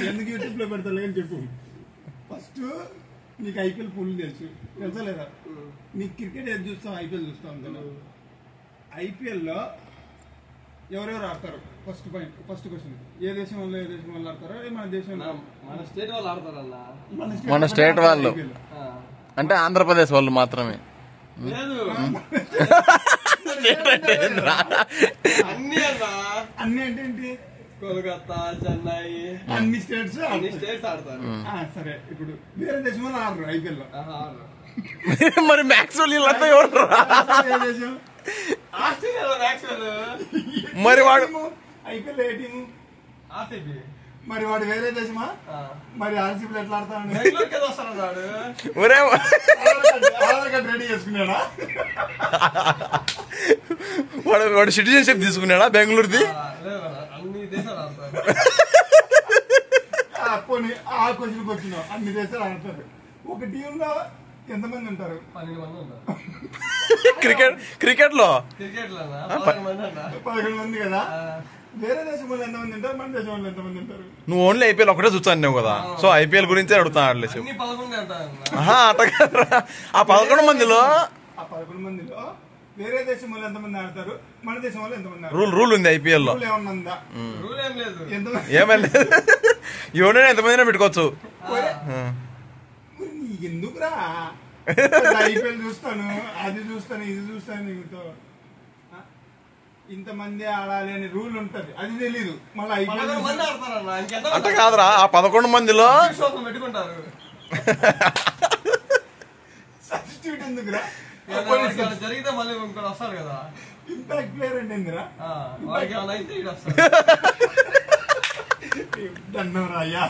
ఎందుకు యూట్యూబ్ లో పెడతా అని చెప్పు. ఫస్ట్ నీకు ఐపీఎల్ ఫుల్ తెలుసా లేదా? నీకు క్రికెట్ ఏది చూస్తాం, ఐపీఎల్ చూస్తాం అందులో. ఐపీఎల్ లో ఎవరెవరు ఆడతారు? ఫస్ట్ క్వశ్చన్, ఏ దేశం వాళ్ళు ఆడతారో? మన దేశం మన స్టేట్ వాళ్ళు ఆడతారన్నా. మన స్టేట్ వాళ్ళు అంటే ఆంధ్రప్రదేశ్ వాళ్ళు మాత్రమే. అన్ని అంటే ఏంటి? కోల్కతా, చెన్నై, అన్ని స్టేట్స్ ఆడతారు. సరే, ఇప్పుడు వేరే దేశం వాళ్ళు ఆడరు ఐపీఎల్ లో. మరి మ్యాక్స్ వీళ్ళంతా ఎవరు? మరి వాడు ఐపీఎల్ ఏ టీము? మరి వాడు వేరే దేశమా? మరి ఆర్సీబీలో ఎట్లా ఆడతాడు? ఆధార్ కార్డు రెడీ చేసుకున్నాడా? వాడు సిటిజన్షిప్ తీసుకున్నాడా బెంగళూరుది? పోనీ ఆ క్వశ్చన్కి వచ్చినావు. అన్ని దేశాలు ఆడతారు. ఒక టీమ్ లో ఎంతమంది ఉంటారు? 12 మంది ఉంటారు. క్రికెట్ లో 11 మంది కదా. వేరే దేశం వాళ్ళు ఎంతమంది ఉంటారు? మన దేశం వాళ్ళు ఎంతమంది ఉంటారు? నువ్వు ఓన్లీ ఐపీఎల్ ఒకటే చూస్తాను కదా, సో ఐపీఎల్ గురించే అడుగుతాను. అట్లా ఆ 11 మందిలో వేరే దేశం వాళ్ళు ఎంతమంది ఆడతారు? మన దేశం వాళ్ళు ఎంతమంది? రూల్ ఉంది ఐపీఎల్ లో. ఏమన్నా ఉందా? ఏమీ లేదు. ఎవరైనా ఎంతమంది పెట్టుకోవచ్చు. ఎందుకురా ఐపీఎల్ చూస్తాను, అది చూస్తాను, ఇది చూస్తాను, నీతో ఇంతమంది ఆడాలి అనే రూల్ ఉంటది, అది తెలీదు. మళ్ళీ ఐపీఎల్ అంత కాదురా, ఆ 11 మందిలో పెట్టుకుంటారు. సబ్స్టిట్యూట్ ఎందుకురా? జరిగితే మళ్ళీ ఇంకోటి వస్తారు కదా. ఇంపాక్ట్ ప్లేయర్ అంటే ఎందుకురా? వస్తారు. అయ్యా